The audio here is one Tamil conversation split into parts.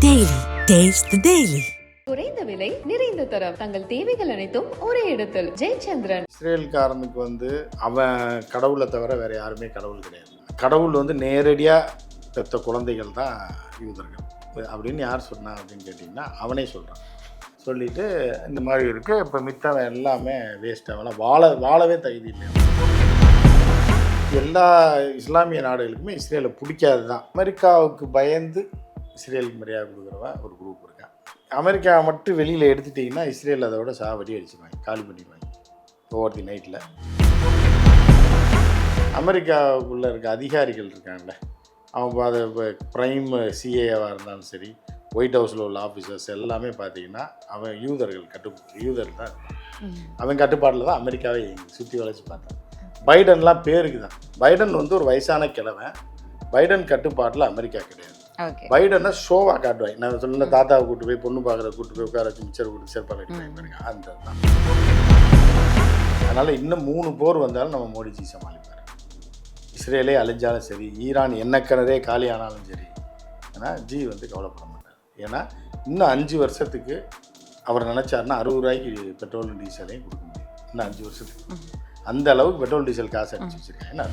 Daily. Taste the Daily. குறைந்த விலை நிறைந்த தரம் தங்கள் தேவைகள் அனைத்தும் ஒரே இடத்தில் ஜெயச்சந்திரன். இஸ்ரேல்காரனுக்கு அவன் கடவுளை தவிர வேற யாருமே கடவுள் கிடையாது. கடவுள் நேரடியாக பெற்ற குழந்தைகள் தான் யூதர்கள் அப்படின்னு யார் சொன்னா அப்படின்னு கேட்டிங்கன்னா அவனே சொல்கிறான். சொல்லிட்டு இந்த மாதிரி இருக்குது. இப்போ மித்தவன் எல்லாமே வேஸ்ட், அவெல்லாம் வாழவே தகுதி இல்லை. எல்லா இஸ்லாமிய நாடுகளுக்குமே இஸ்ரேலை பிடிக்காது தான். அமெரிக்காவுக்கு பயந்து இஸ்ரேலுக்கு மரியாதை கொடுக்குறவன் ஒரு குரூப் இருக்கான். அமெரிக்கா மட்டும் வெளியில் எடுத்துட்டிங்கன்னா இஸ்ரேல் அதோட சாவடி அடிச்சுருவாங்க, காலி பண்ணிடுவாங்க ஓவர் தி நைட்டில். அமெரிக்காவுக்குள்ளே இருக்க அதிகாரிகள் இருக்காங்கல்ல, அவங்க அதை இப்போ ப்ரைம் சிஏவாக இருந்தாலும் சரி, ஒயிட் ஹவுஸில் உள்ள ஆஃபீஸர்ஸ் எல்லாமே பார்த்தீங்கன்னா அவன் யூதர் தான். அவன் கட்டுப்பாட்டில் தான் அமெரிக்காவே சுற்றி வளைச்சி பார்த்தான். பைடன்லாம் பேருக்கு தான். பைடன் ஒரு வயசான கிழவன். பைடன் கட்டுப்பாட்டில் அமெரிக்கா கிடையாது. பைடனை ஷோவாக காட்டுவாங்க. நான் சொன்ன தாத்தாவை கூட்டு போய் பொண்ணு பார்க்குற கூட்டு போய் உட்கார வச்சு மிச்சர் கூட்டு சிறப்பாக பாருங்க, அந்த தான். அதனால் இன்னும் 3 போர் வந்தாலும் நம்ம மோடிஜி சமாளிப்பார். இஸ்ரேலே அழிஞ்சாலும் சரி, ஈரான் எண்ணக்கிணறே காலி ஆனாலும் சரி, ஆனால் ஜி கவலைப்பட மாட்டார். ஏன்னா இன்னும் 5 வருஷத்துக்கு அவர் நினச்சாருன்னா 60 ரூபாய்க்கு பெட்ரோல் டீசலையும் கொடுக்க முடியும். இன்னும் 5 வருஷத்துக்கு அந்த அளவுக்கு பெட்ரோல் டீசல் காசு அடிச்சு வச்சுருக்காங்க. ஏன்னா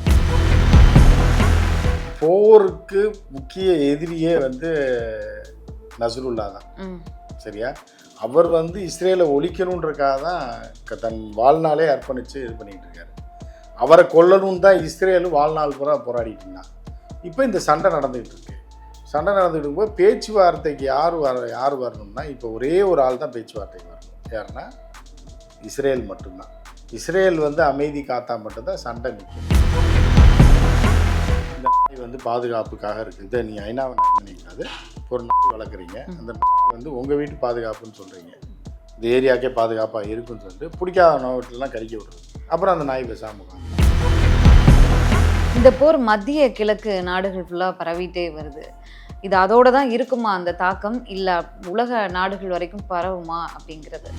போருக்கு முக்கிய எதிரியே நஸ்ருல்லா தான். சரியா? அவர் இஸ்ரேலை ஒழிக்கணுன்றக்காக தான் தன் வாழ்நாளே அர்ப்பணித்து இது பண்ணிகிட்டு இருக்காரு. அவரை கொல்லணும்னு தான் இஸ்ரேலும் வாழ்நாள் பூரா போராடிட்டு இருந்தான். இப்போ இந்த சண்டை நடந்துகிட்டு இருக்கு. சண்டை நடந்துகிட்டு இருக்கும்போது பேச்சுவார்த்தைக்கு யார் வரணும்னா இப்போ ஒரே ஒரு ஆள் தான் பேச்சுவார்த்தைக்கு வரணும். யாருன்னா இஸ்ரேல் மட்டும்தான். இஸ்ரேல் அமைதி காத்தா மட்டும்தான் சண்டை நிற்கும். இந்த நாய் பாதுகாப்புக்காக இருக்குது. இதை நீ ஐநாவை நினைக்காது, ஒரு நாய் வளர்க்குறீங்க, அந்த நாய் உங்கள் வீட்டு பாதுகாப்புன்னு சொல்கிறீங்க, இந்த ஏரியாக்கே பாதுகாப்பாக இருக்குன்னு சொல்லிட்டு பிடிக்காத நோட்டெல்லாம் கறிக்க விடுறது. அப்புறம் அந்த நாய் பேசாமல் இந்த போர் மத்திய கிழக்கு நாடுகள் ஃபுல்லாக பரவிட்டே வருது. இது அதோட தான் இருக்குமா அந்த தாக்கம், இல்லை உலக நாடுகள் வரைக்கும் பரவுமா அப்படிங்கிறது?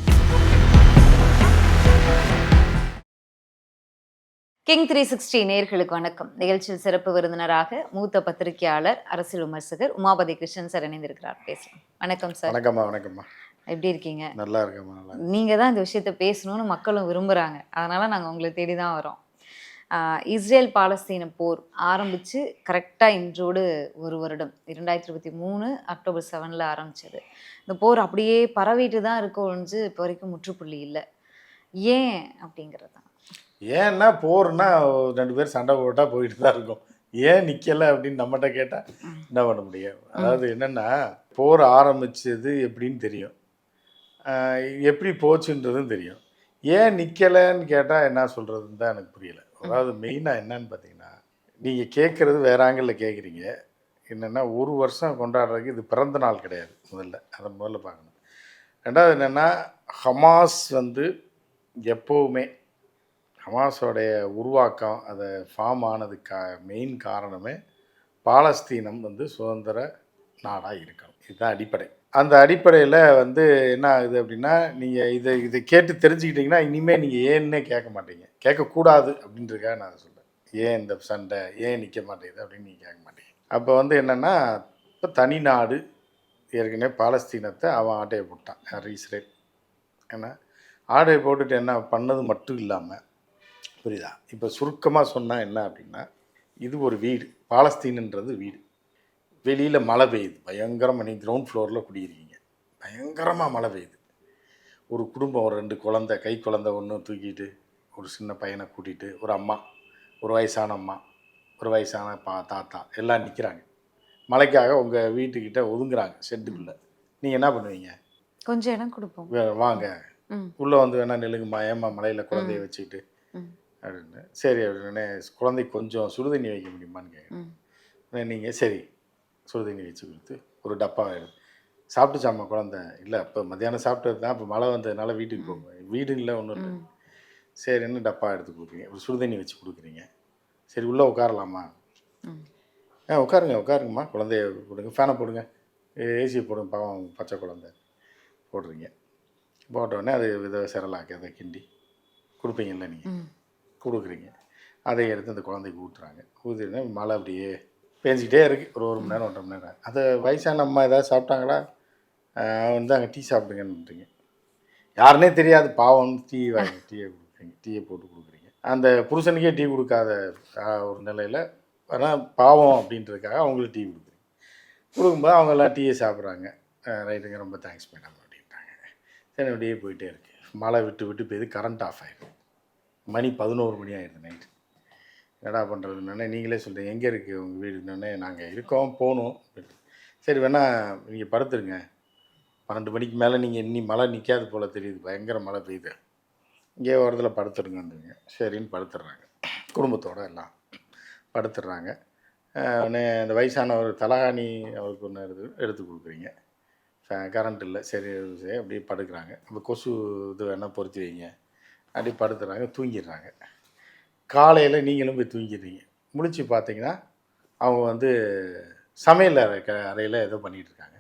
கிங் 360 நேயர்களுக்கு வணக்கம். நிகழ்ச்சியில் சிறப்பு விருந்தினராக மூத்த பத்திரிகையாளர், அரசியல் விமர்சகர் உமாபதி கிருஷ்ணன் சார் இணைந்திருக்கிறார். பேசலாம். வணக்கம் சார். வணக்கம்மா. எப்படி இருக்கீங்க? நல்லா இருக்கேம்மா. நீங்கள் தான் இந்த விஷயத்த பேசணும்னு மக்களும் விரும்புகிறாங்க, அதனால் நாங்கள் உங்களை தேடி தான் வரோம். இஸ்ரேல் பாலஸ்தீன போர் ஆரம்பித்து கரெக்டாக இன்றோடு 1 வருடம். 2023 அக்டோபர் 7 ஆரம்பித்தது. இந்த போர் அப்படியே பரவிட்டு தான் இருக்கொழிஞ்சு இப்போ வரைக்கும் முற்றுப்புள்ளி இல்லை. ஏன் அப்படிங்கிறது தான். ஏன்னா போர்னா 2 பேர் சண்டை போட்டால் போயிட்டு தான் இருக்கும். ஏன் நிற்கலை அப்படின்னு நம்மகிட்ட கேட்டால் என்ன பண்ண முடியும்? அதாவது என்னென்னா, போர் ஆரம்பித்தது எப்படின்னு தெரியும், எப்படி போச்சுன்றதும் தெரியும். ஏன் நிற்கலைன்னு கேட்டால் என்ன சொல்கிறதுன்னு தான் எனக்கு புரியலை. அதாவது மெயினாக என்னன்னு பார்த்தீங்கன்னா, நீங்கள் கேட்குறது வேற ஆங்கிளில் கேட்குறீங்க. என்னென்னா, 1 வருஷம் கொண்டாடுறதுக்கு இது பிறந்த நாள் கிடையாது. அதை முதல்ல பார்க்கணும். ரெண்டாவது என்னென்னா, ஹமாஸ் எப்போவுமே ஹமாஸோடைய உருவாக்கம், அதை ஃபார்ம் ஆனதுக்கு மெயின் காரணமே பாலஸ்தீனம் சுதந்திர நாடாக இருக்கணும். இதுதான் அடிப்படை. அந்த அடிப்படையில் என்ன ஆகுது அப்படின்னா, நீங்கள் இதை கேட்டு தெரிஞ்சுக்கிட்டிங்கன்னா இனிமேல் நீங்கள் ஏன்னே கேட்க மாட்டீங்க. கேட்கக்கூடாது அப்படின்றதுக்காக நான் சொல்கிறேன். ஏன் இந்த சண்டை ஏன் நிற்க மாட்டேங்குது அப்படின்னு நீங்கள் கேட்க மாட்டீங்க. அப்போ என்னென்னா, இப்போ தனி நாடு ஏற்கனவே பாலஸ்தீனத்தை அவன் ஆட்டையை போட்டான், யார்? இஸ்ரேல். ஏன்னா ஆட்டையை போட்டுட்டு என்ன பண்ணது மட்டும் இல்லாமல், புரியுதா? இப்போ சுருக்கமாக சொன்னால் என்ன அப்படின்னா, இது ஒரு வீடு, பாலஸ்தீனுன்றது வீடு. வெளியில் மழை பெய்யுது பயங்கரமாக. நீங்கள் கிரவுண்ட் ஃப்ளோரில் குடியிருக்கீங்க, பயங்கரமாக மழை பெய்யுது. ஒரு குடும்பம், ஒரு 2 குழந்தை, கை குழந்தை ஒன்று தூக்கிட்டு, ஒரு சின்ன பையனை கூட்டிகிட்டு, ஒரு அம்மா, ஒரு வயசான அம்மா, ஒரு வயசான தாத்தா எல்லாம் நிற்கிறாங்க. மழைக்காக உங்கள் வீட்டுக்கிட்ட ஒதுங்குறாங்க ஷெட்டுக்குள்ளே. நீங்கள் என்ன பண்ணுவீங்க? கொஞ்சம் இடம் கொடுப்போம், வாங்க உள்ளே வேணா நில்லுங்கம்மா, ஏம்மா மழையில் குழந்தைய வச்சுக்கிட்டு அப்படின்னு. சரி அப்படின்னு குழந்தைக்கு கொஞ்சம் சுடுதண்ணி வைக்க முடியுமான்னு கேட்குறேன். நீங்கள் சரி சுடுதண்ணி வச்சு கொடுத்து ஒரு டப்பா சாப்பிட்டுச்சாம்மா குழந்தை? இல்லை, இப்போ மத்தியானம் சாப்பிட்டது தான், இப்போ மழை வந்ததுனால வீட்டுக்கு போங்க. வீடு இல்லை, ஒன்றும் இல்லை. சரின்னு டப்பா எடுத்து கொடுக்குறீங்க, ஒரு சுடுதண்ணி வச்சு கொடுக்குறீங்க. சரி உள்ளே உட்காரலாமா? உட்காருங்கம்மா, குழந்தைய போடுங்க, ஃபேனை போடுங்க, ஏசியை போடுங்க, பாவம் பச்சை குழந்தை போடுறீங்க. போட்டோடனே அது வித சிரலாக்கி அதை கிண்டி கொடுப்பீங்கல்ல, நீங்கள் கொடுக்குறீங்க. அதை எடுத்து அந்த குழந்தைக்கு ஊற்றுறாங்க. ஊற்றினா மழை அப்படியே பேஞ்சிக்கிட்டே இருக்குது. ஒரு மணி நேரம் 1.5 மணி நேரம். அது வயசான அம்மா ஏதாவது சாப்பிட்டாங்களா? வந்து அங்கே டீ சாப்பிடுங்கன்றீங்க. யாருன்னே தெரியாது பாவம், டீயை கொடுக்குறீங்க, டீயை போட்டு கொடுக்குறீங்க. அந்த புருஷனுக்கே டீ கொடுக்காத ஒரு நிலையில் ஆனால் பாவம் அப்படின்றதுக்காக அவங்களுக்கு டீ கொடுக்குறீங்க. கொடுக்கும்போது அவங்கெல்லாம் டீயை சாப்பிட்றாங்க. ரைட்டுங்க, ரொம்ப தேங்க்ஸ் மேடம் அப்படின்ட்டாங்க. சரி, அப்படியே போயிட்டே இருக்குது. மழை விட்டு விட்டு போய்து, கரண்ட் ஆஃப் ஆகிடுது. மணி 11 மணி ஆகிடுது நைட்டு. என்னடா பண்ணுறதுனானே நீங்களே சொல்கிறீங்க, எங்கே இருக்குது உங்கள் வீடுன்னொடனே நாங்கள் இருக்கோம் போகணும். சரி வேணால் நீங்கள் படுத்துருங்க, 12 மணிக்கு மேலே நீங்கள் இன்னி மழை நிற்காது போல் தெரியுது, பயங்கர மழை பெய்யுது, இங்கே ஓரத்தில் படுத்துருங்கன்றீங்க. சரின்னு படுத்துடுறாங்க. குடும்பத்தோடு எல்லாம் படுத்துடுறாங்க. உடனே அந்த வயசான ஒரு தலகாணி அவருக்கு ஒன்று எடுத்து கொடுக்குறீங்க. கரண்ட் இல்லை. சரி சரி அப்படியே படுக்கிறாங்க. அந்த கொசு இது வேணால் பொருத்தி வைங்க, அப்படியே படுத்துறாங்க, தூங்கிடுறாங்க. காலையில் நீங்களும் போய் தூங்கிடுறீங்க. முழிச்சு பார்த்தீங்கன்னா அவங்க வந்து சமையல் அறையில் ஏதோ பண்ணிகிட்ருக்காங்க.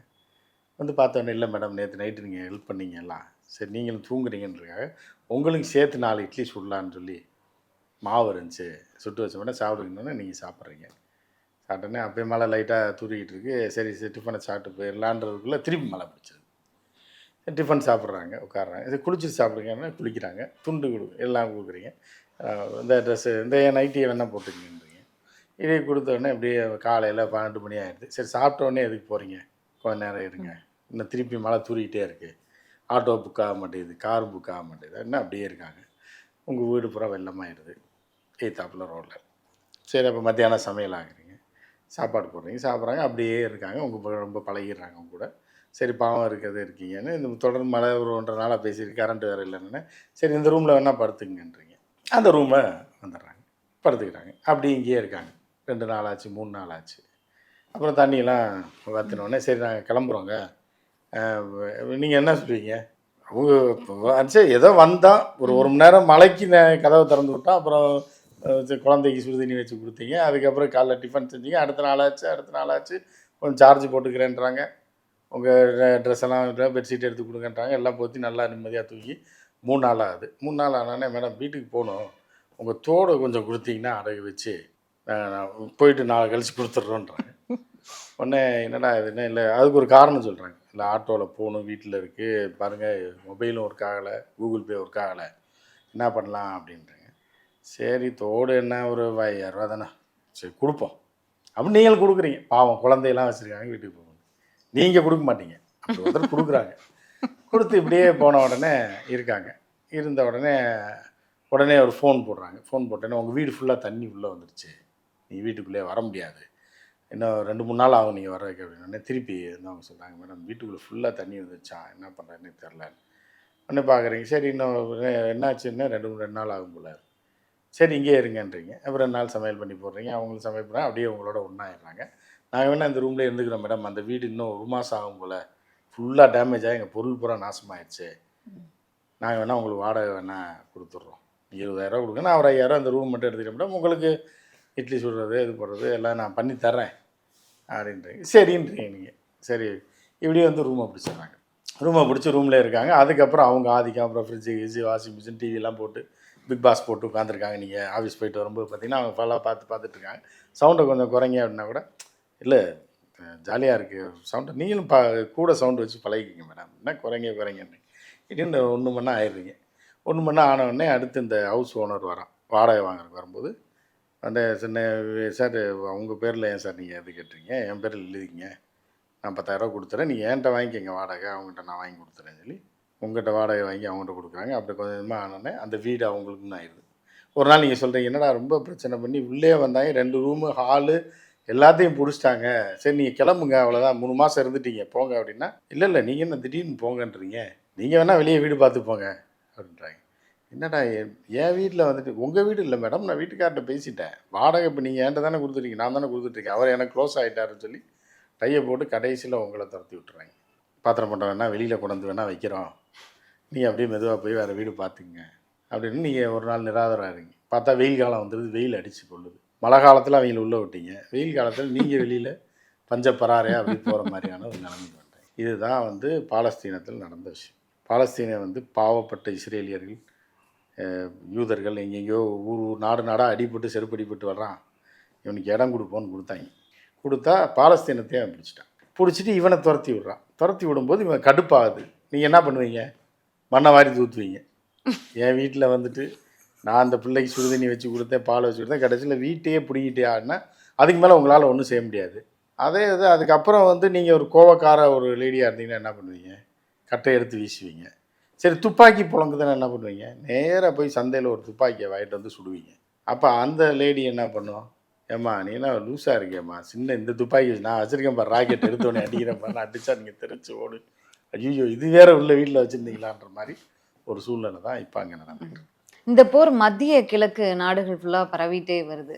வந்து பார்த்தோன்னே, இல்லை மேடம் நேற்று நைட்டு நீங்கள் ஹெல்ப் பண்ணீங்க எல்லாம், சரி நீங்களும் தூங்குறீங்கன்றதுக்காக உங்களுக்கு சேர்த்து 4 இட்லி சுடலான்னு சொல்லி மாவு இருந்துச்சு, சுட்டு வச்ச மேடம் சாப்பிடுங்கன்னு நீங்கள் சாப்பிட்றீங்க. சாப்பிட்டோன்னே அப்போயே மழை லைட்டாக தூரிக்கிட்டு இருக்கு. சரி சரி டிஃபனை சாப்பிட்டு போயிடலான்றதுக்குள்ளே திருப்பி மழை பிடிச்சிது. டிஃபன் சாப்பிட்றாங்க, உட்காடுறாங்க. இது குளிச்சுட்டு சாப்பிடுங்கன்னா குளிக்கிறாங்க. துண்டு எல்லாம் கொடுக்குறீங்க. இந்த ட்ரெஸ்ஸு இந்த நைட்டியை வேணால் போட்டுக்கங்கன்றீங்க. இதே கொடுத்தோடனே அப்படியே காலையில் 12 மணி ஆகிடுது. சரி சாப்பிட்டோடனே எதுக்கு போகிறீங்க, கொஞ்ச நேரம் இருங்க, இன்னும் திருப்பி மழை தூரிக்கிட்டே இருக்குது, ஆட்டோ புக் ஆக மாட்டேங்குது, கார் புக் ஆக மாட்டேங்குது, என்ன அப்படியே இருக்காங்க. உங்கள் வீடு பூரா வெள்ளமாகிடுது ஏத்தாப்பில் ரோட்டில். சரி அப்போ மத்தியானம் சமையல் ஆகுறீங்க, சாப்பாடு போடுறீங்க, சாப்பிட்றாங்க, அப்படியே இருக்காங்க. உங்கள் ரொம்ப பழகிடுறாங்க அவங்க கூட. சரி பாவம் இருக்கிறது இருக்கீங்கன்னு இந்த தொடர்ந்து மழை ஒரு 1.5 நாளாக பேசியிருக்கு. கரண்ட்டு வேறு இல்லைன்னு, சரி இந்த ரூமில் வேணால் படுத்துங்கன்றீங்க. அந்த ரூமை வந்துடுறாங்க, படுத்துக்கிறாங்க. அப்படி இங்கேயே இருக்காங்க. 2 நாள் ஆச்சு, 3 நாள் ஆச்சு. அப்புறம் தண்ணியெல்லாம் வற்றினோடனே சரி நாங்கள் கிளம்புறோங்க, நீங்கள் என்ன சொல்லுவீங்க? அவங்க சரி ஏதோ வந்தால் ஒரு மணி நேரம் மழைக்கு கதவை திறந்து விட்டால், அப்புறம் குழந்தைக்கு சுடுதண்ணி வச்சு கொடுத்தீங்க, அதுக்கப்புறம் காலைல டிஃபன் செஞ்சீங்க, அடுத்த நாள் ஆச்சு கொஞ்சம் சார்ஜ் போட்டுக்கிறேன்றாங்க, உங்கள் ட்ரெஸ் எல்லாம் பெட்ஷீட் எடுத்து கொடுங்கன்றாங்க, எல்லாம் போற்றி நல்லா நிம்மதியாக தூக்கி 3 நாள் ஆகுது. 3 நாள் ஆனோடனே மேடம் வீட்டுக்கு போகணும், உங்கள் தோடை கொஞ்சம் கொடுத்தீங்கன்னா அடகு வச்சு போயிட்டு நாளை கழிச்சு கொடுத்துட்றோன்றாங்க. உடனே என்னடா இதுன்னு, இல்லை அதுக்கு ஒரு காரணம் சொல்கிறாங்க, இல்லை ஆட்டோவில் போகணும், வீட்டில் இருக்குது பாருங்கள், மொபைலும் ஒர்க் ஆகலை, கூகுள் பே ஒர்க் ஆகலை, என்ன பண்ணலாம் அப்படின்றாங்க. சரி தோடு என்ன ஒரு 5000 தானே, சரி கொடுப்போம் அப்படின்னு நீங்களும் கொடுக்குறீங்க. பாவம் குழந்தையெல்லாம் வச்சுருக்காங்க, வீட்டுக்கு போகணும், நீங்கள் கொடுக்க மாட்டீங்க, அப்படி ஒருத்தர் கொடுக்குறாங்க. கொடுத்து இப்படியே போன உடனே இருக்காங்க. இருந்த உடனே ஒரு ஃபோன் போடுறாங்க. ஃபோன் போட்டோன்னே உங்கள் வீடு ஃபுல்லாக தண்ணி உள்ளே வந்துடுச்சு, நீங்கள் வீட்டுக்குள்ளே வர முடியாது, இன்னும் 2-3 நாள் ஆகும் நீங்கள் வர்றதுக்கு அப்படின்னே. திருப்பி வந்து அவங்க சொல்கிறாங்க, மேடம் வீட்டுக்குள்ளே ஃபுல்லாக தண்ணி வந்துச்சா, என்ன பண்ணுறேன்னு தெரில. உடனே பார்க்குறீங்க, சரி இன்னும் என்னாச்சுன்னா 2 நாள் ஆகும் போல, சரி இங்கே இருங்கன்றீங்க. அப்புறம் 2 நாள் சமையல் பண்ணி போடுறீங்க, அவங்களும் சமையல் பண்ணால் அப்படியே உங்களோட ஒன்றாயிடுறாங்க. நாங்கள் வேணால் இந்த ரூம்லேயே இருந்துக்கிறோம் மேடம், அந்த வீடு இன்னும் 1 மாதம் ஆகும் போல், ஃபுல்லாக டேமேஜ் ஆகி எங்கள் பொருள் பூரா நாசமாகிடுச்சு, நாங்கள் வேணால் உங்களுக்கு வாடகை வேணால் கொடுத்துட்றோம், 20,000 கொடுங்க, நான் ஒரு 5,000 அந்த ரூம் மட்டும் எடுத்துக்கிறேன் மேடம், உங்களுக்கு இட்லி சுடுறது இது போடுறது எல்லாம் நான் பண்ணி தர்றேன் அப்படின்றீங்க. சரின்றீங்க நீங்கள். சரி இப்படியே வந்து ரூமை பிடிச்சிடுறாங்க. ரூமை பிடிச்சி ரூம்லேயே இருக்காங்க. அதுக்கப்புறம் அவங்க ஆதிக்கம், அப்புறம் ஃப்ரிட்ஜு வாஷிங் மிஷின் டிவிலாம் போட்டு பிக் பாஸ் போட்டு உட்காந்துருக்காங்க. நீங்கள் ஆஃபீஸ் போயிட்டு வரும்போது பார்த்தீங்கன்னா அவங்க ஃபுல்லாக பார்த்துட்ருக்காங்க. சவுண்டை கொஞ்சம் குறைங்க அப்படின்னா கூட, இல்லை ஜாலியாக இருக்குது சவுண்டு, நீங்களும் கூட சவுண்டு வச்சு பழகிக்கிங்க மேடம், என்ன குறைங்கன்னு இப்படின்னு 1 மணி நேரம் ஆயிடுறீங்க. 1 மணி நேரம் ஆனவுடனே அடுத்து இந்த ஹவுஸ் ஓனர் வரான், வாடகை வாங்குறதுக்கு வரும்போது அந்த சின்ன, சார் உங்கள் பேரில் ஏன் சார் நீங்கள் எது கேட்டுறீங்க, என் பேரில் எழுதிங்க, நான் 10,000 கொடுத்துறேன், நீங்கள் என்கிட்ட வாங்கிக்கங்க வாடகை, அவங்ககிட்ட நான் வாங்கி கொடுத்துறேன்னு சொல்லி உங்கள்கிட்ட வாடகை வாங்கி அவங்ககிட்ட கொடுக்குறாங்க. அப்படி கொஞ்சம் கொஞ்சமாக ஆனோடனே அந்த வீடு அவங்களுக்குன்னு ஆயிடுது. ஒரு நாள் நீங்கள் சொல்கிறீங்க, என்னடா ரொம்ப பிரச்சனை பண்ணி உள்ளே வந்தாங்க, 2 ரூமு ஹாலு எல்லாத்தையும் பிடிச்சிட்டாங்க, சரி நீங்கள் கிளம்புங்க அவ்வளோதான், 3 மாதம் இருந்துட்டீங்க போங்க அப்படின்னா, இல்லை நீங்கள் என்ன திடீர்னு போங்கன்றீங்க, நீங்கள் வேணால் வெளியே வீடு பார்த்து போங்க அப்படின்றாங்க. என்னடா என் வீட்டில் வந்துட்டு, உங்கள் வீடு இல்லை மேடம், நான் வீட்டுக்கார்ட்ட பேசிட்டேன், வாடகை இப்போ நீங்கள் என்கிட்ட தானே கொடுத்துருக்கீங்க, நான் தானே கொடுத்துட்ருக்கேன், அவர் எனக்கு க்ளோஸ் ஆகிட்டாருன்னு சொல்லி டையை போட்டு கடைசியில் உங்களை துரத்தி விட்டுறாங்க. பாத்திரம் பண்ணுற வேணால் வெளியில் கொண்டு வந்து வேணால் வைக்கிறோம், நீங்கள் அப்படியே மெதுவாக போய் வேறு வீடு பார்த்துங்க அப்படின்னு நீங்கள் ஒரு நாள் நிராதரம் இருங்க. பார்த்தா வெயில் காலம் வந்துடுது, வெயில் அடித்து கொள்ளுது. மழை காலத்தில் அவங்கள உள்ளே விட்டீங்க, வெயில் காலத்தில் நீங்கள் வெளியில் பஞ்சப்பராரையாக அப்படி போகிற மாதிரியான ஒரு நிலைமைக்கு வந்துட்டேன். இதுதான் வந்து பாலஸ்தீனத்தில் நடந்த விஷயம். பாலஸ்தீனை வந்து பாவப்பட்ட இஸ்ரேலியர்கள், யூதர்கள் எங்கெங்கேயோ ஊர் நாடாக அடிபட்டு செருப்படிப்பட்டு வர்றான், இவனுக்கு இடம் கொடுப்போன்னு கொடுத்தாங்க. கொடுத்தா பாலஸ்தீனத்தையும் அவன் பிடிச்சிட்டான். பிடிச்சிட்டு இவனை துரத்தி விடுறான். துரத்தி விடும்போது இவன் கடுப்பாகுது. நீங்கள் என்ன பண்ணுவீங்க? மண்ணை வாரி தூத்துவீங்க. என் வீட்டில் வந்துட்டு நான் அந்த பிள்ளைக்கு சுடுதண்ணி வச்சு கொடுத்தேன், பால் வச்சு கொடுத்தேன், கடைசியில் வீட்டையே பிடிக்கிட்டே ஆடினா அதுக்கு மேலே உங்களால் ஒன்றும் செய்ய முடியாது. அதே இது அதுக்கப்புறம் வந்து நீங்கள் ஒரு கோவக்கார ஒரு லேடியாக இருந்தீங்கன்னா என்ன பண்ணுவீங்க? கட்டை எடுத்து வீசுவீங்க. சரி, துப்பாக்கி புழங்குதுன்னு என்ன பண்ணுவீங்க? நேராக போய் சந்தையில் ஒரு துப்பாக்கியை வாங்கிட்டு வந்து சுடுவீங்க. அப்போ அந்த லேடி என்ன பண்ணும்? ஏம்மா நீ என்ன லூஸாக இருக்கேம்மா, சின்ன இந்த துப்பாக்கி நான் வச்சுருக்கேன் பாரு, ராக்கெட் எடுத்தோடனே அடிக்கிறேன் பாரு, அடித்தா நீங்கள் தெரிச்சு ஓடு, ஐயோ இது வேற உள்ள வீட்டில் வச்சுருந்தீங்களான்ற மாதிரி ஒரு சூழ்நிலை தான் இப்போ அங்கே நடக்குது. இந்த போர் மத்திய கிழக்கு நாடுகள் ஃபுல்லாக பரவிட்டே வருது.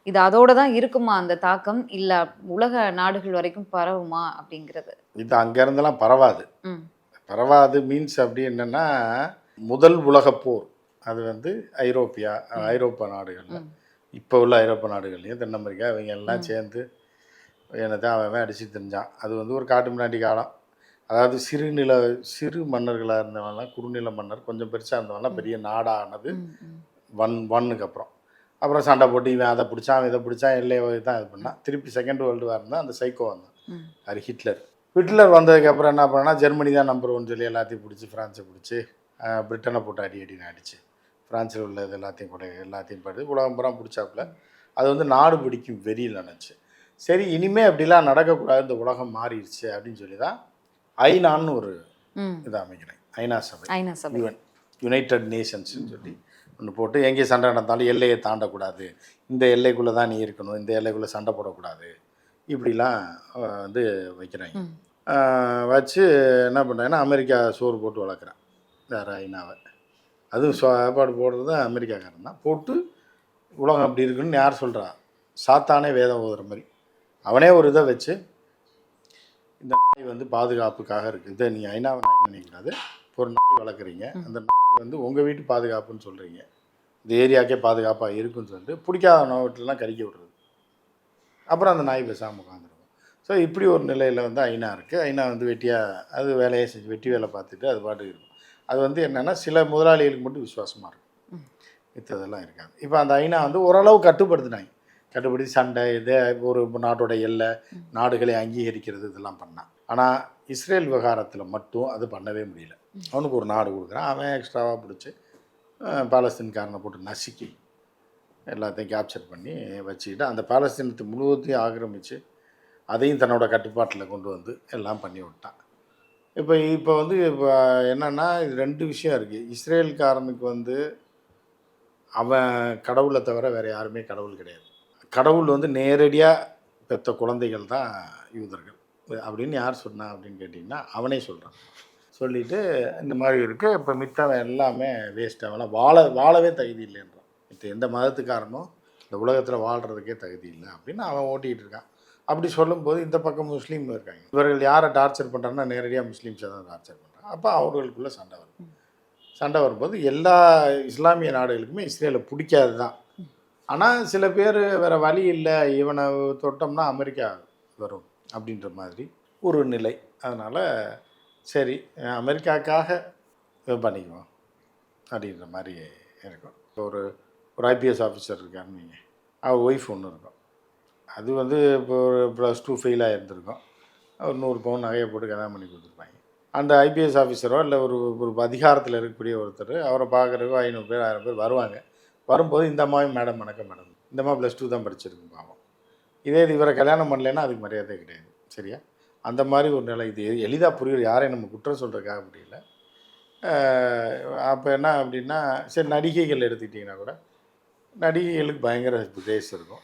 இது அதோட தான் இருக்குமா அந்த தாக்கம், இல்லை உலக நாடுகள் வரைக்கும் பரவுமா அப்படிங்கிறது? இது அங்கேருந்தெல்லாம் பரவாது. பரவாது மீன்ஸ் அப்படி என்னென்னா, முதல் உலகப் போர் அது வந்து ஐரோப்பா நாடுகளில், இப்போ உள்ள ஐரோப்பா நாடுகள்லையும் தென் அமெரிக்கா இவங்க எல்லாம் சேர்ந்து என்னதான் அவன் அடித்து தெரிஞ்சான். அது வந்து ஒரு காட்டு முன்னாடி காலம். அதாவது சிறு மன்னர்களாக இருந்தவங்கலாம், குறுநில மன்னர் கொஞ்சம் பெருசாக இருந்தவங்கலாம் பெரிய நாடானது ஒன்னுக்கு அப்புறம் சண்டை போட்டு இவன் அதை பிடிச்சான், அவன் இதை பிடிச்சான், எல்லையை தான் இது பண்ணான். திருப்பி செகண்ட் வேர்ல்டு வார் தான் அந்த சைக்கோ வந்தான், அது ஹிட்லர் வந்ததுக்கப்புறம் என்ன பண்ணான்னா, ஜெர்மனி தான் நம்பர் 1 சொல்லி எல்லாத்தையும் பிடிச்சி ஃப்ரான்ஸை பிடிச்சி பிரிட்டனை போட்டு அடின்னு அடிச்சு ஃப்ரான்ஸில் உள்ளது எல்லாத்தையும் படுத்து உலகம் பூரா பிடிச்சாப்புல. அது வந்து நாடு பிடிக்கும் வெறியில் நினச்சி, சரி இனிமே அப்படிலாம் நடக்கக்கூடாது, இந்த உலகம் மாறிடுச்சு அப்படின்னு சொல்லி தான் ஐநான்னு ஒரு இதை அமைக்கிறேன். ஐநா சபை, யுனைடெட் நேஷன்ஸ்ன்னு சொல்லி ஒன்று போட்டு, எங்கேயும் சண்டை நடந்தாலும் எல்லையை தாண்டக்கூடாது, இந்த எல்லைக்குள்ளே தான் நீ இருக்கணும், இந்த எல்லைக்குள்ளே சண்டை போடக்கூடாது, இப்படிலாம் வந்து வைக்கிறாங்க. வச்சு என்ன பண்ணுறாங்கன்னா, அமெரிக்கா சோறு போட்டு வளர்க்குறான் வேறு ஐநாவை. அதுவும் சாப்பாடு போடுறது அமெரிக்காக்காரன் தான். போட்டு உலகம் அப்படி இருக்குன்னு யார் சொல்கிறா? சாத்தானே வேதம் ஓதுற மாதிரி அவனே ஒரு இதை வச்சு, இந்த நாய் வந்து பாதுகாப்புக்காக இருக்குது, இதை நீ ஐநாவை நாய் நினைக்கூடாது, ஒரு நாய் வளர்க்குறீங்க, அந்த நாய் வந்து உங்கள் வீட்டு பாதுகாப்புன்னு சொல்கிறீங்க, இந்த ஏரியாவுக்கே பாதுகாப்பாக இருக்குன்னு சொல்லிட்டு பிடிக்காத நோவட்டிலலாம் கறிக்க விடுறது. அப்புறம் அந்த நாய் பேசாமல் உட்காந்துருக்கும். ஸோ இப்படி ஒரு நிலையில் வந்து ஐநா இருக்குது. ஐநா வந்து அது வேலையை செஞ்சு வெட்டி வேலை பார்த்துட்டு அது பாட்டுக்கு இருக்கும். அது வந்து என்னென்னா, சில முதலாளிகளுக்கு மட்டும் விசுவாசமாக இருக்கும், மித்ததெல்லாம் இருக்காது. இப்போ அந்த ஐநா வந்து ஓரளவு கட்டுப்படுத்தி சண்டை இது ஒரு நாட்டோட எல்லை நாடுகளை அங்கீகரிக்கிறது இதெல்லாம் பண்ணான். ஆனால் இஸ்ரேல் விவகாரத்தில் மட்டும் அது பண்ணவே முடியல. அவனுக்கு ஒரு நாடு கொடுக்குறான், அவன் எக்ஸ்ட்ராவாக பிடிச்சி பாலஸ்தீன்காரனை போட்டு நசுக்கி எல்லாத்தையும் கேப்சர் பண்ணி வச்சுக்கிட்டு அந்த பாலஸ்தீனத்தை முழுவதையும் ஆக்கிரமித்து அதையும் தன்னோட கட்டுப்பாட்டில் கொண்டு வந்து எல்லாம் பண்ணி விட்டான். இப்போ வந்து என்னென்னா, இது 2 விஷயம் இருக்குது. இஸ்ரேல்காரனுக்கு வந்து அவன் கடவுளை தவிர வேறு யாருமே கடவுள் கிடையாது. கடவுள் வந்து நேரடியாக பெற்ற குழந்தைகள் தான் யூதர்கள் அப்படின்னு யார் சொன்னா அப்படின்னு கேட்டிங்கன்னா, அவனே சொல்கிறான். சொல்லிவிட்டு இந்த மாதிரி இருக்குது, இப்போ மித்தவன் எல்லாமே வேஸ்ட், அவெல்லாம் வாழவே தகுதி இல்லைன்றான். இப்போ எந்த மதத்துக்காரனும் இந்த உலகத்தில் வாழ்கிறதுக்கே தகுதி இல்லை அப்படின்னு அவன் ஓட்டிகிட்டு இருக்கான். அப்படி சொல்லும்போது இந்த பக்கம் முஸ்லீம் இருக்காங்க, இவர்கள் யாரை டார்ச்சர் பண்ணுறாங்கன்னா நேரடியாக முஸ்லீம்ஸை தான் டார்ச்சர் பண்ணுறாங்க. அப்போ அவர்களுக்குள்ளே சண்டை வரும்போது எல்லா இஸ்லாமிய நாடுகளுக்குமே இஸ்ரேலை பிடிக்காது தான். ஆனால் சில பேர் வேறு வழி இல்லை, இவனை தொட்டோம்னா அமெரிக்கா வரும் அப்படின்ற மாதிரி ஒரு நிலை. அதனால் சரி அமெரிக்காவுக்காக பண்ணிக்குவோம் அப்படின்ற மாதிரி இருக்கும். ஒரு ஐபிஎஸ் ஆஃபீஸர் இருக்காருன்னு நீங்கள், அவர் ஒய்ஃப் ஒன்று இருக்கும், அது வந்து இப்போ ஒரு +2 ஃபெயிலாக இருந்திருக்கும், ஒரு 100 பவுன் நகையை போட்டு கல்யாணம் பண்ணி கொடுத்துருப்பாங்க. அந்த ஐபிஎஸ் ஆஃபீஸரோ இல்லை ஒரு அதிகாரத்தில் இருக்கக்கூடிய ஒருத்தர் அவரை பார்க்குறதுக்கோ 500 பேர் 1000 பேர் வருவாங்க. வரும்போது இந்த அம்மாவும் மேடம் வணக்கம் மேடம், இந்த அம்மா +2 தான் படிச்சிருக்கு பாவம், இதே இவரை கல்யாணம் பண்ணலைன்னா அதுக்கு மரியாதை கிடையாது. சரியா? அந்த மாதிரி ஒரு நிலை. இது எளிதாக புரியுது, யாரையும் நம்ம குற்றம் சொல்கிறதுக்காக முடியல. அப்போ என்ன அப்படின்னா, சரி நடிகைகள் எடுத்துக்கிட்டிங்கன்னா கூட நடிகைகளுக்கு பயங்கர கிரேஸ் இருக்கும்,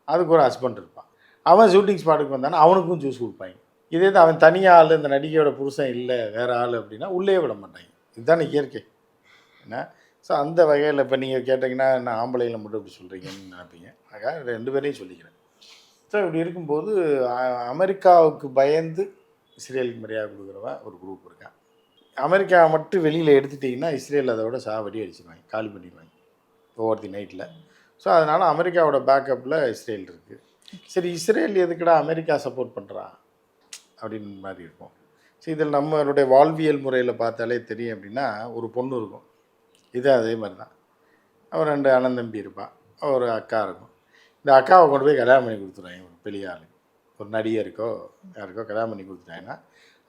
அதுக்கு ஒரு ஹஸ்பண்ட் இருப்பான், அவன் ஷூட்டிங் ஸ்பாட்டுக்கு வந்தானா அவனுக்கும் ஜூஸ் கொடுப்பாங்க. இதே தான் அவன் தனியாக ஆள், இந்த நடிகையோட புருஷன் இல்லை வேறு ஆள் அப்படின்னா உள்ளே விட மாட்டாங்க. இதுதானே இயற்கை என்ன? ஸோ அந்த வகையில் இப்போ நீங்கள் கேட்டிங்கன்னா நான் ஆம்பளைகளை மட்டும் இப்படி சொல்கிறீங்கன்னு நினைப்பீங்க. ஆக 2 பேரையும் சொல்லிக்கிறேன். ஸோ இப்படி இருக்கும்போது அமெரிக்காவுக்கு பயந்து இஸ்ரேலுக்கு மரியாதை கொடுக்குறவன் ஒரு குரூப் இருக்கான். அமெரிக்கா மட்டும் வெளியில் எடுத்துட்டிங்கன்னா இஸ்ரேல் அதோட சாவடி அடிச்சுருவாங்க, காலி பண்ணிடுவாங்க ஓவர் தி நைட்டில். ஸோ அதனால் அமெரிக்காவோட பேக்கப்பில் இஸ்ரேல் இருக்குது. சரி இஸ்ரேல் எதுக்குடா அமெரிக்கா சப்போர்ட் பண்ணுறா அப்படின்னு மாதிரி இருக்கும். ஸோ இதில் நம்மளுடைய வாழ்வியல் முறையில் பார்த்தாலே தெரியும். அப்படின்னா ஒரு பொண்ணு இருக்கும், இது அதே மாதிரி தான், அவர் 2 அண்ணன் தம்பி இருப்பான், ஒரு அக்கா இருக்கும். இந்த அக்காவை கொண்டு போய் கல்யாணம் பண்ணி கொடுத்துருவாங்க ஒரு பெரிய ஆள். ஒரு நடிகருக்கோ யாருக்கோ கல்யாணம் பண்ணி கொடுத்துட்டாங்கன்னா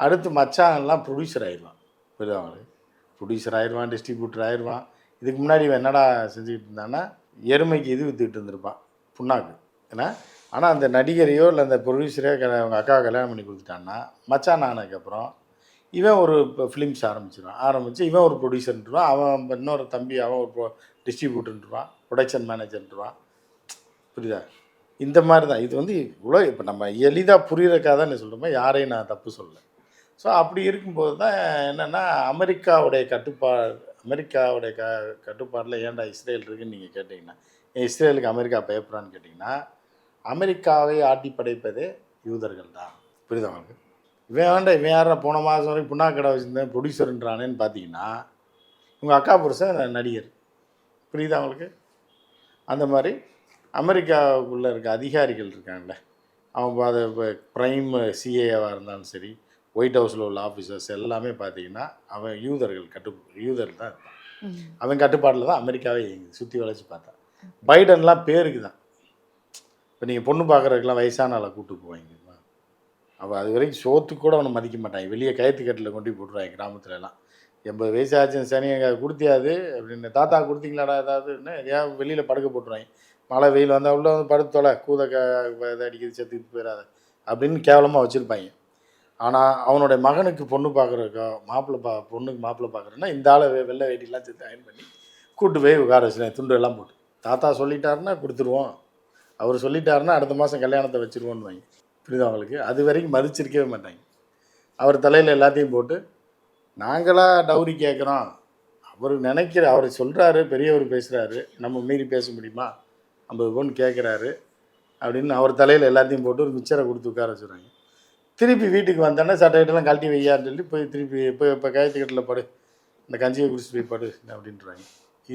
அடுத்து மச்சான் எல்லாம் ப்ரொடியூசர் ஆயிடுவான். புரியுதா அவங்களுக்கு? ப்ரொடியூசர் ஆயிடுவான், டிஸ்ட்ரிபியூட்டர் ஆயிடுவான். இதுக்கு முன்னாடி இவன் என்னடா செஞ்சுக்கிட்டு இருந்தான்னா எருமைக்கு இது விற்றுக்கிட்டு இருந்திருப்பான், புண்ணாக்கு. ஏன்னா ஆனால் அந்த நடிகரையோ இல்லை அந்த ப்ரொடியூசரையோ அவங்க அக்கா கல்யாணம் பண்ணி கொடுத்துட்டான்னா மச்சான் ஆனதுக்கப்புறம் இவன் ஒரு இப்போ ஃபிலிம்ஸ் ஆரம்பித்து இவன் ஒரு ப்ரொடியூசர்ன்றான், அவன் இன்னொரு தம்பி அவன் ஒரு டிஸ்ட்ரிபியூட்டர்ன்றான், ப்ரொடக்ஷன் மேனேஜர்ன்றான். புரியுதா? இந்த மாதிரி தான் இது வந்து இவ்வளோ இப்போ நம்ம எளிதாக புரிகிறக்காக தான் சொல்கிறோமோ, யாரையும் நான் தப்பு சொல்லலை. ஸோ அப்படி இருக்கும்போது தான் என்னென்னா அமெரிக்காவுடைய கட்டுப்பாடில் ஏன்டா இஸ்ரேல் இருக்குதுன்னு நீங்கள் கேட்டிங்கன்னா, இஸ்ரேலுக்கு அமெரிக்கா பயப்படுறான்னு கேட்டிங்கன்னா, அமெரிக்காவை ஆட்டி படைப்பதே யூதர்கள் தான். புரியுதா அவங்களுக்கு? இவன் யாரா போன மாதம் வரைக்கும் புண்ணாக்கடை வச்சுருந்தேன் ப்ரொடியூசர்ன்றானேன்னு பார்த்தீங்கன்னா உங்கள் அக்கா புருஷன் நடிகர். புரியுதா அவங்களுக்கு? அந்த மாதிரி அமெரிக்காவுக்குள்ளே இருக்க அதிகாரிகள் இருக்காங்கல்ல, அவங்க அதை இப்போ ப்ரைம் சிஏவாக இருந்தாலும் சரி, ஒயிட் ஹவுஸில் உள்ள ஆஃபீஸர்ஸ் எல்லாமே பார்த்தீங்கன்னா அவன் யூதர்கள் தான் இருப்பான். அவன் கட்டுப்பாட்டில் தான் அமெரிக்காவே இயங்குது. சுற்றி வளைச்சி பார்த்தா பைடன்லாம் பேருக்கு தான். இப்போ நீங்கள் பொண்ணு பார்க்குறதுக்கெலாம் வயசான ஆளை கூப்பிட்டு போவாங்க. அவள் அது வரைக்கும் சோத்துக்கு கூட அவனை மதிக்க மாட்டாங்க. வெளியே கயத்துக்கட்டில் கொண்டு போட்டுருவாங்க கிராமத்துலலாம். 80 வயசு ஆச்சுன்னு சனி எங்கள் கொடுத்தியாது அப்படின்னு, தாத்தா கொடுத்தீங்களாடா ஏதாவதுன்னு எதையாவது வெளியில் படுக்க போட்டுருவாங்க. மழை வெயில் வந்தால் உள்ள வந்து படுத்தோலை கூதை இதை அடிக்கிறது செத்துக்கிட்டு போயிடாத அப்படின்னு கேவலமாக வச்சுருப்பாங்க. ஆனால் அவனுடைய மகனுக்கு பொண்ணு பார்க்குறக்கோ பொண்ணுக்கு மாப்பிள்ளை பார்க்குறேன்னா இந்த ஆளை வெள்ளை வேட்டிலாம் சேர்த்து அயன் பண்ணி கூட்டு போய் உட்கார வச்சுருவேன், துண்டு எல்லாம் போட்டு. தாத்தா சொல்லிட்டாருன்னா கொடுத்துருவோம், அவர் சொல்லிட்டாருன்னா அடுத்த மாதம் கல்யாணத்தை வச்சுருவோன்னு வாங்கி. புரியுதா அவங்களுக்கு? அது வரைக்கும் மதிச்சிருக்கவே மாட்டாங்க. அவர் தலையில் எல்லாத்தையும் போட்டு நாங்களாக டவுரி கேட்குறோம், அவர் சொல்கிறாரு, பெரியவர் பேசுகிறாரு, நம்ம மீறி பேச முடியுமா, 50 பவுன் கேட்குறாரு அப்படின்னு அவர் தலையில் எல்லாத்தையும் போட்டு ஒரு மிச்சரை கொடுத்து உட்கார வச்சுருவாங்க. திருப்பி வீட்டுக்கு வந்தோன்னே சட்டையிட்டெல்லாம் கழட்டி வையான்னு சொல்லி போய் திருப்பி இப்போ கயத்துக்கட்டில் படு, இந்த கஞ்சியை குடிச்சிட்டு போய் படு அப்படின்றாங்க.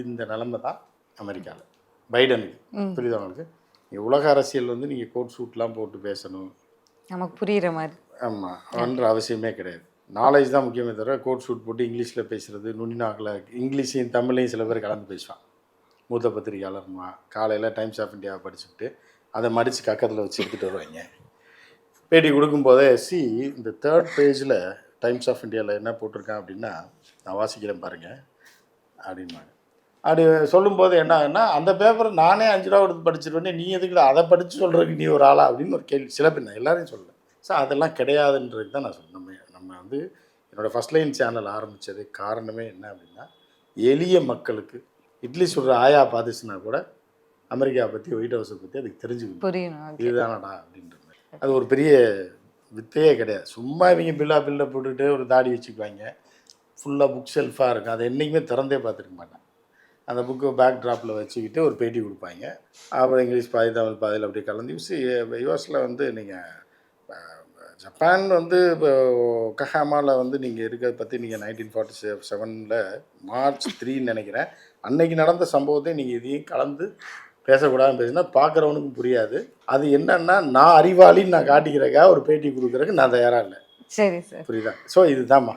இந்த நிலமை தான் அமெரிக்காவில் பைடனுக்கு. புரியுதா அவங்களுக்கு? உலக அரசியல் வந்து நீங்கள் கோட் சூட்லாம் போட்டு பேசணும், நமக்கு புரிகிற மாதிரி. ஆமாம், ஒன்ற அவசியமே கிடையாது. நாலேஜ் தான் முக்கியமே தவிர கோட் சூட் போட்டு இங்கிலீஷில் பேசுகிறது, நுண்ணினாக்கில் இங்கிலீஷையும் தமிழையும் சில பேர் கலந்து பேசுவான். மூத்த பத்திரிகையாளர்மா காலையில் டைம்ஸ் ஆஃப் இந்தியாவை படிச்சுக்கிட்டு அதை மடித்து கக்கத்தில் வச்சு எடுத்துகிட்டு வருவாங்க. பேட்டி கொடுக்கும்போதே இந்த 3rd பேஜில் டைம்ஸ் ஆஃப் இந்தியாவில் என்ன போட்டிருக்கேன் அப்படின்னா, நான் வாசிக்கிறேன் பாருங்கள் அப்படின்வாங்க. அப்படி சொல்லும்போது என்ன ஆகுன்னா, அந்த பேப்பரை நானே 5 ரூபா கொடுத்து படிச்சிருவேனே, நீ எதுக்கு அதை படித்து சொல்கிறதுக்கு நீ ஒரு ஆளா அப்படின்னு ஒரு கேள்வி சில பேர், நான் எல்லாரையும் சொல்லலை. ஸோ அதெல்லாம் கிடையாதுன்றது தான் நான் சொல்லுவேன். நம்ம வந்து என்னோடய ஃபஸ்ட் லைன் சேனல் ஆரம்பித்தது காரணமே என்ன அப்படின்னா, எளிய மக்களுக்கு இட்லி சுடுற ஆயா பார்த்துச்சுன்னா கூட அமெரிக்காவை பற்றி, ஒயிட் ஹவுஸை பற்றி அதுக்கு தெரிஞ்சுக்கணும், இதுதானடா அப்படின்ற மாதிரி. அது ஒரு பெரிய வித்தையே கிடையாது. சும்மா இவங்க பில்லை போட்டுக்கிட்டு ஒரு தாடி வச்சுக்குவாங்க, ஃபுல்லாக புக் ஷெல்ஃபாக இருக்கும், அதை என்றைக்குமே திறந்தே பார்த்துருக்க மாட்டேன். அந்த புக்கு பேக் ட்ராப்பில் வச்சுக்கிட்டு ஒரு பேட்டி கொடுப்பாங்க. அப்புறம் இங்கிலீஷ் பாதி தமிழ் பாதியில் அப்படியே கலந்து. யூஎஸில் வந்து நீங்கள் ஜப்பான் வந்து இப்போ ஒக்கஹாமாவில் வந்து நீங்கள் இருக்கிறத பற்றி நீங்கள் 1947 மார்ச் 3 நினைக்கிறேன், அன்னைக்கு நடந்த சம்பவத்தை நீங்கள் இதையும் கலந்து பேசக்கூடாதுன்னு பேசினா பார்க்குறவனுக்கும் புரியாது. அது என்னன்னா, நான் அறிவாளின்னு நான் காட்டிக்கிறக்காக ஒரு பேட்டி கொடுக்குறதுக்கு நான் தயாராக இல்லை. சரி சார், புரியுதா? ஸோ இதுதான்மா,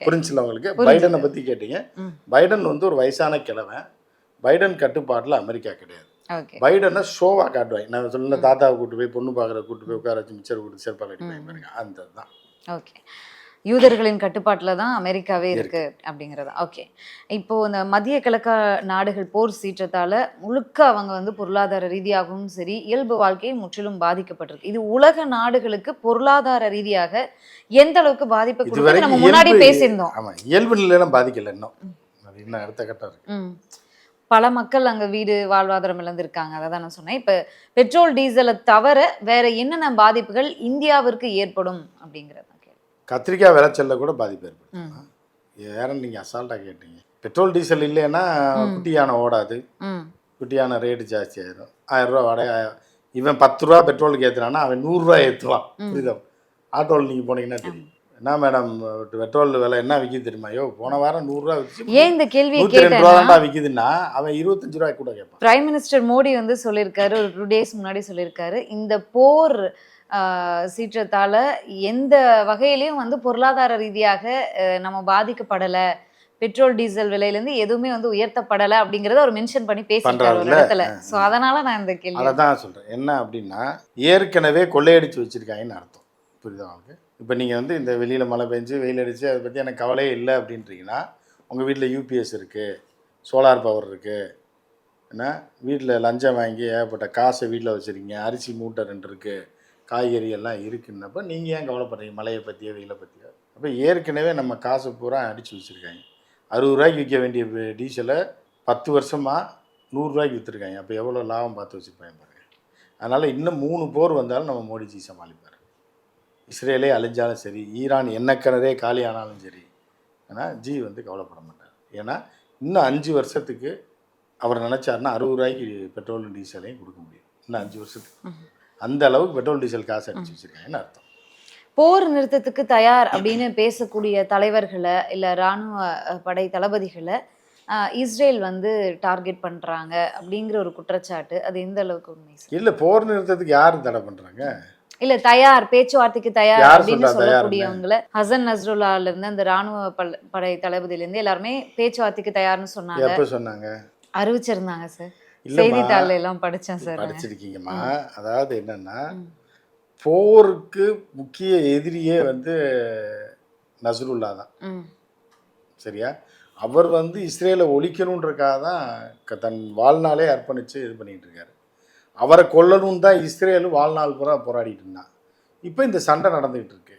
புரிஞ்சுல உங்களுக்கு? பைடனை பற்றி கேட்டீங்க. பைடன் வந்து ஒரு வயசான கிழவன். பைடன் கட்டுப்பாட்டில் அமெரிக்கா கிடையாது. பைடனை ஷோவாக காட்டுவாங்க. நான் சொன்ன தாத்தாவை கூட்டு போய் பொண்ணு பார்க்குற கூட்டு போய் உட்கார வச்சு மிச்சர் கொடுத்து செருப்பால் அடிப்பாங்க பாருங்க, அந்த தான். ஓகே, யூதர்களின் கட்டுப்பாட்டில் தான் அமெரிக்காவே இருக்குது அப்படிங்கிறதா. ஓகே, இப்போது இந்த மத்திய கிழக்கு நாடுகள் போர் சீற்றத்தால் முழுக்க அவங்க வந்து பொருளாதார ரீதியாகவும் சரி, இயல்பு வாழ்க்கையை முற்றிலும் பாதிக்கப்பட்டிருக்கு. இது உலக நாடுகளுக்கு பொருளாதார ரீதியாக எந்த அளவுக்கு பாதிப்பை கொடுத்து நம்ம முன்னாடி பேசியிருந்தோம். ஆமாம், இயல்பு நிலையெல்லாம் பாதிக்கல இன்னும், அது இன்னும் அடுத்த கட்டம் இருக்கு. பல மக்கள் அங்கே வீடு வாழ்வாதாரம் இழந்திருக்காங்க. அதை தான் நான் சொன்னேன். இப்போ பெட்ரோல் டீசலை தவிர வேற என்னென்ன பாதிப்புகள் இந்தியாவிற்கு ஏற்படும் அப்படிங்கிறது கத்திரிக்காய் விளைச்சல்ல கூட பாதிப்பு ஏற்படும். யாரும் நீங்கள் அசால்ட்டாக கேட்டீங்க. பெட்ரோல் டீசல் இல்லைன்னா குட்டி யானை ஓடாது, குட்டி யானை ரேட்டு ஜாஸ்தி ஆயிடும். 1000 ரூபா வாடகை. இவன் 10 ரூபா பெட்ரோலுக்கு ஏற்றுறான்னா அவன் 100 ரூபா ஏற்றுவான். புரியுதா? ஆட்டோவில் நீங்கள் போனீங்கன்னா தெரியும். என்ன மேடம் பெட்ரோல் விலை என்ன விற்கிது தெரியுமா? ஐயோ போன வாரம் 100 ரூபா விற்று, ஏன் இந்த கேள்வி 102 ரூபா தான் விற்கிதுன்னா அவன் 25 ரூபாய் கூட கேட்பான். பிரைம் மினிஸ்டர் மோடி வந்து சொல்லியிருக்காரு, ஒரு 2 days முன்னாடி சொல்லியிருக்காரு, இந்த போர் சீற்றத்தால் எந்த வகையிலையும் வந்து பொருளாதார ரீதியாக நம்ம பாதிக்கப்படலை, பெட்ரோல் டீசல் விலையிலேருந்து எதுவுமே வந்து உயர்த்தப்படலை அப்படிங்கிறத அவர் மென்ஷன் பண்ணி பேசிட்டார் ஒரு பண்றாருல்ல. இடத்துல. ஸோ அதனால நான் இந்த கேள்வி அதை தான் சொல்கிறேன். என்ன அப்படின்னா ஏற்கனவே கொள்ளையடிச்சு வச்சுருக்காங்கன்னு அர்த்தம். புரியுதா உங்களுக்கு? இப்போ நீங்கள் வந்து இந்த வெளியில் மழை பெஞ்சு வெயில் அடிச்சு அதை பற்றி எனக்கு கவலையே இல்லை அப்படின்றீங்கன்னா உங்கள் வீட்டில் யூபிஎஸ் இருக்குது, சோலார் பவர் இருக்குது, ஏன்னா வீட்டில் லஞ்சம் வாங்கி ஏகப்பட்ட காசை வீட்டில் வச்சுருக்கீங்க, அரிசி மூட்டை 2 இருக்குது, காய்கறி எல்லாம் இருக்குன்னப்போ நீங்கள் ஏன் கவலைப்படுறீங்க மழையை பற்றியோ வெயிலை பற்றியோ? அப்போ ஏற்கனவே நம்ம காசு பூரா அடித்து வச்சுருக்காங்க. 60 ரூபாய்க்கு விற்க வேண்டிய டீசலை 10 வருஷமாக 100 ரூபாய்க்கு விற்றுருக்காங்க. அப்போ எவ்வளோ லாபம் பார்த்து வச்சுருப்பாங்க பாருங்க. அதனால் இன்னும் 3 போர் வந்தாலும் நம்ம மோடிஜி சமாளிப்பார். இஸ்ரேலே அழிஞ்சாலும் சரி, ஈரான் எண்ணக்கிணறே காலி ஆனாலும் சரி, ஆனால் ஜி வந்து கவலைப்பட மாட்டார். ஏன்னா இன்னும் 5 வருஷத்துக்கு அவர் நினச்சாருன்னா 60 ரூபாய்க்கு பெட்ரோல் டீசலையும் கொடுக்க முடியும். இன்னும் 5 வருஷத்துக்கு அந்த அளவுக்கு பெட்ரோல் டீசல் காசு அடிச்சு வச்சுருக்காங்கன்னு அர்த்தம். போர் நிறுத்தத்துக்கு தயார் அப்படின்னு பேசக்கூடிய தலைவர்களை இல்லை இராணுவ படை தளபதிகளை இஸ்ரேல் வந்து டார்கெட் பண்ணுறாங்க அப்படிங்கிற ஒரு குற்றச்சாட்டு, அது எந்த அளவுக்கு உண்மை சார்? இல்லை, போர் நிறுத்தத்துக்கு யாரும் தடை பண்ணுறாங்க? இல்ல தயார், பேச்சுவார்த்தைக்கு தயார் யார் அப்படின்னு சொல்றா சொல்லக்கூடியவங்கள ஹசன் நஸ்ருல்லால இருந்து அந்த ராணுவ படை தளபதியில இருந்து எல்லாருமே பேச்சுவார்த்தைக்கு தயார்னு சொன்னாங்க. எப்போ சொன்னாங்க? அறிவிச்சிருந்தாங்க சார். இல்லம்மா, செய்தித்தாள்ல எல்லாம் படிச்சேன் சார். படிச்சிருக்கீங்கம்மா. அதாவது என்னன்னா, போருக்கு முக்கிய எதிரியே வந்து நஸ்ருல்லா தான். சரியா? அவர் வந்து இஸ்ரேலை ஒழிக்கணுன்றக்காக தான் தன் வாழ்நாளே அர்ப்பணித்து இது பண்ணிகிட்டு இருக்காரு. அவரை கொல்லணும்னு தான் இஸ்ரேலு வாழ்நாள் பூரா போராடிட்டு இருந்தான். இப்போ இந்த சண்டை நடந்துகிட்டு இருக்கு.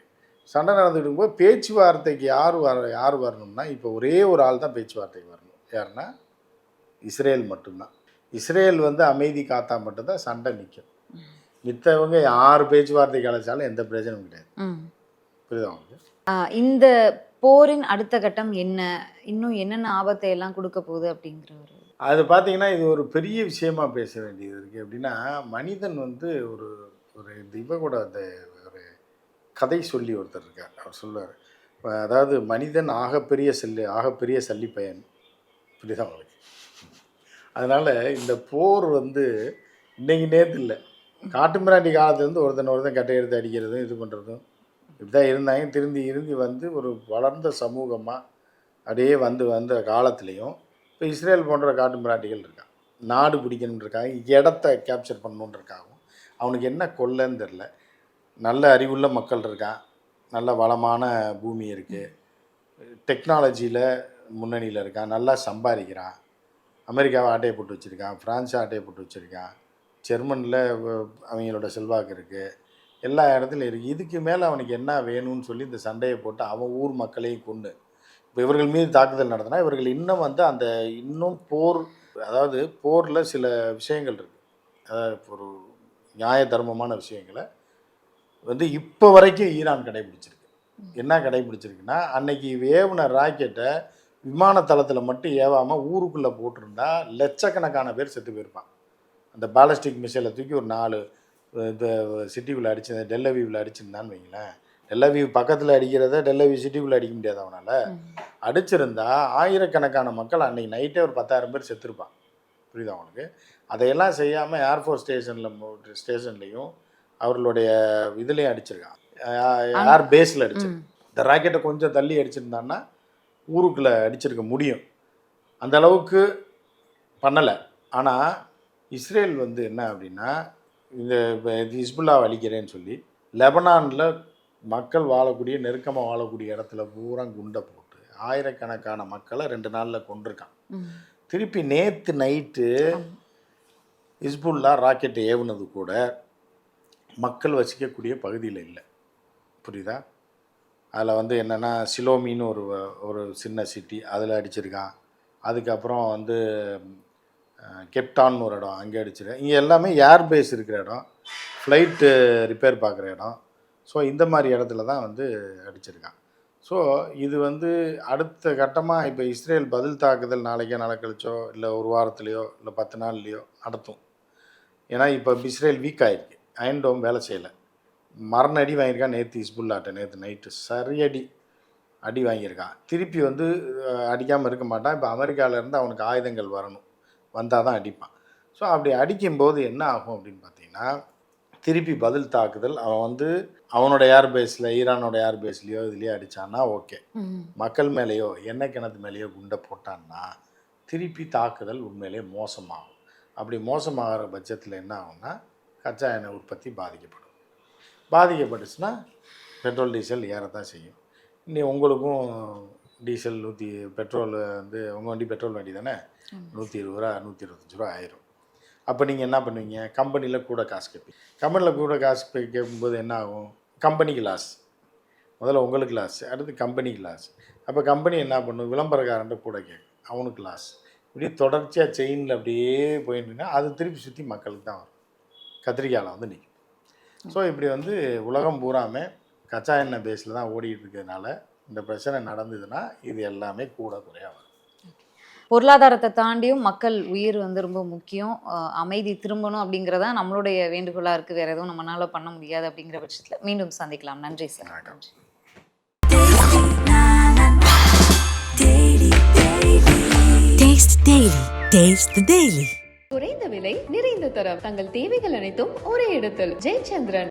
சண்டை நடந்துகிட்டு இருக்கும்போது பேச்சுவார்த்தைக்கு யார் வரணும்னா, இப்போ ஒரே ஒரு ஆள் தான் பேச்சுவார்த்தைக்கு வரணும். யாருன்னா இஸ்ரேல் மட்டும்தான். இஸ்ரேல் வந்து அமைதி காத்தா மட்டும்தான் சண்டை நிற்கும். மித்தவங்க யார் பேச்சுவார்த்தைக்கு அழைச்சாலும் எந்த பிரச்சனையும் கிடையாது. புரியுதா உங்களுக்கு? இந்த போரின் அடுத்த கட்டம் என்ன, இன்னும் என்னென்ன ஆபத்தை எல்லாம் கொடுக்க போகுது அப்படிங்கிற ஒரு அது பார்த்தீங்கன்னா இது ஒரு பெரிய விஷயமா பேச வேண்டியது இருக்குது. எப்படின்னா, மனிதன் வந்து ஒரு ஒரு இவ கூட அந்த ஒரு கதை சொல்லி ஒருத்தர் இருக்கார். அவர் சொல்லுவார், அதாவது மனிதன் ஆகப்பெரிய சல்லிப்பயன். புரியுதா உங்களுக்கு? அதனால் இந்த போர் வந்து இன்னைக்கு நேற்று இல்லை, காட்டு மிராண்டி காலத்துலேருந்து ஒருத்தன் கட்டை எடுத்து அடிக்கிறதும் இது பண்ணுறதும் இப்படி தான் இருந்தாங்க. திருந்தி வந்து ஒரு வளர்ந்த சமூகமாக அப்படியே வந்த காலத்துலேயும் இப்போ இஸ்ரேல் போன்ற காட்டு மிராண்டிகள் இருக்கான். நாடு பிடிக்கணுன்றக்காக, இடத்த கேப்சர் பண்ணணுன்றக்காகவும் அவனுக்கு என்ன கொல்லைன்னு தெரில. நல்ல அறிவுள்ள மக்கள் இருக்கான், நல்ல வளமான பூமி இருக்குது, டெக்னாலஜியில் முன்னணியில் இருக்கான், நல்லா சம்பாதிக்கிறான், அமெரிக்காவை ஆட்டையை போட்டு வச்சுருக்கான், ஃப்ரான்ஸை ஆட்டையை போட்டு வச்சுருக்கான், ஜெர்மனியில் அவங்களோட செல்வாக்கு இருக்குது, எல்லா இடத்துலையும் இருக்குது. இதுக்கு மேலே அவனுக்கு என்ன வேணும்னு சொல்லி இந்த சண்டையை போட்டு அவன் ஊர் மக்களையும் கொண்டு இப்போ இவர்கள் மீது தாக்குதல் நடத்தினா இவர்கள் இன்னும் வந்து அந்த இன்னும் போர், அதாவது போரில் சில விஷயங்கள் இருக்குது, அதாவது ஒரு நியாய தர்மமான விஷயங்களை வந்து இப்போ வரைக்கும் ஈரான் கடைபிடிச்சிருக்கு. என்ன கடைபிடிச்சிருக்குன்னா, அன்னைக்கு ஏவுன ராக்கெட்டை விமானத்தளத்தில் மட்டும் ஏவாமல் ஊருக்குள்ளே போட்டிருந்தா லட்சக்கணக்கான பேர் செத்து போயிருப்பான். அந்த பாலிஸ்டிக் மிசைலை தூக்கி ஒரு 4 இந்த சிட்டிக்குள்ளே அடிச்சு டெல்லவீவில் அடிச்சிருந்தான்னு வைங்களேன். டெல்லவீவ் பக்கத்தில் அடிக்கிறத டெல்லவீவ் சிட்டிக்குள்ளே அடிக்க முடியாது அவனால். அடிச்சிருந்தா ஆயிரக்கணக்கான மக்கள் அன்றைக்கி நைட்டே ஒரு 10,000 பேர் செத்துருப்பான். புரியுதா அவனுக்கு? அதையெல்லாம் செய்யாமல் ஏர்ஃபோர்ஸ் ஸ்டேஷன்லேயும் அவர்களுடைய இதுலேயும் அடிச்சிருக்கான், ஏர் பேஸில் அடிச்சிருக்கான். இந்த ராக்கெட்டை கொஞ்சம் தள்ளி அடிச்சிருந்தான்னா ஊருக்குள்ளே அடிச்சிருக்க முடியும். அந்த அளவுக்கு பண்ணலை. ஆனால் இஸ்ரேல் வந்து என்ன அப்படின்னா, இந்த ஹிஸ்புல்லாவை அழிக்கிறேன்னு சொல்லி லெபனானில் மக்கள் வாழக்கூடிய நெருக்கமாக வாழக்கூடிய இடத்துல பூரா குண்டை போட்டு ஆயிரக்கணக்கான மக்களை 2 நாளில் கொண்டிருக்கான். திருப்பி நேற்று நைட்டு ஹிஸ்புல்லா ராக்கெட் ஏவுனது கூட மக்கள் வசிக்கக்கூடிய பகுதியில் இல்லை. புரியுதா? அதில் வந்து என்னென்னா சிலோமின்னு ஒரு சின்ன சிட்டி, அதில் அடிச்சிருக்கான். அதுக்கப்புறம் வந்து கெப்டான்னு ஒரு இடம், அங்கே அடிச்சிருக்கேன். இங்கே எல்லாமே ஏர்பேஸ் இருக்கிற இடம், ஃப்ளைட்டு ரிப்பேர் பார்க்குற இடம். ஸோ இந்த மாதிரி இடத்துல தான் வந்து அடிச்சிருக்கான். ஸோ இது வந்து அடுத்த கட்டமாக இப்போ இஸ்ரேல் பதில் தாக்குதல் நாளைக்கோ நாளைக்கழிச்சோ இல்லை ஒரு வாரத்துலேயோ இல்லை 10 நாள்லேயோ நடத்தும். ஏன்னா இப்போ இஸ்ரேல் வீக் ஆகிருக்கு, அயன் டோம் வேலை செய்யலை, மரண அடி வாங்கியிருக்கான். நேற்று ஹிஸ்புல்லாட்ட நேற்று நைட்டு சரியடி அடி வாங்கியிருக்கான். திருப்பி வந்து அடிக்காமல் இருக்க மாட்டான். இப்போ அமெரிக்காவிலேருந்து அவனுக்கு ஆயுதங்கள் வரணும், வந்தால் தான் அடிப்பான். ஸோ அப்படி அடிக்கும்போது என்ன ஆகும் அப்படின்னு பார்த்தீங்கன்னா, திருப்பி பதில் தாக்குதல். அவன் வந்து அவனோட ஏர்பேஸில், ஈரானோட ஏர்பேஸ்லையோ இதுலேயோ அடித்தான்னா ஓகே. மக்கள் மேலேயோ எண்ணெய் கிணத்து மேலேயோ குண்டை போட்டான்னா திருப்பி தாக்குதல் உண்மையிலேயே மோசமாகும். அப்படி மோசமாகிற பட்சத்தில் என்ன ஆகும்னா கச்சா எண்ணெய் உற்பத்தி பாதிக்கப்பட்டுச்சுன்னா பெட்ரோல் டீசல் ஏறத்தான் செய்யும். இன்னி உங்களுக்கும் டீசல் பெட்ரோல் வந்து உங்கள் வண்டி பெட்ரோல் வண்டி தானே, 120 ரூபா 125 ரூபா ஆயிரும். அப்போ நீங்கள் என்ன பண்ணுவீங்க, கம்பெனியில் கூட காசு கேட்பீங்க. கம்பெனியில் கூட காசு கேட்கும்போது என்ன ஆகும், கம்பெனிக்கு லாஸ். முதல்ல உங்களுக்கு லாஸ், அடுத்து கம்பெனிக்கு லாஸ். அப்போ கம்பெனி என்ன பண்ணும், விளம்பரக்காரன்ட்ட கூட கேட்கும், அவனுக்கு லாஸ். இப்படியே தொடர்ச்சியாக செயினில் அப்படியே போயிட்டுருங்க. அது திருப்பி சுற்றி மக்களுக்கு தான் வரும், கத்திரிக்காயில் வந்து நிற்கும். ஸோ இப்படி வந்து உலகம் பூராமே கச்சா எண்ணெய் பேஸில் தான் ஓடிட்டு இருக்கிறதுனால இந்த பிரச்சனை நடந்ததுன்னா இது எல்லாமே கூட குறையாக வரும். பொருளாதாரத்தை தாண்டியும் மக்கள் உயிர் வந்து ரொம்ப முக்கியம். அமைதி திரும்பணும் அப்படிங்கிறதா நம்மளுடைய வேண்டுகோளாக இருக்குது. வேறு எதுவும் நம்மளால பண்ண முடியாது அப்படிங்கிற பட்சத்தில் மீண்டும் சந்திக்கலாம். நன்றி sir. Taste Daily. Taste the Daily. குறைந்த விலை நிறைந்த தரம் தங்கள் தேவைகள் அனைத்தும் ஒரே இடத்தில். ஜெயச்சந்திரன்.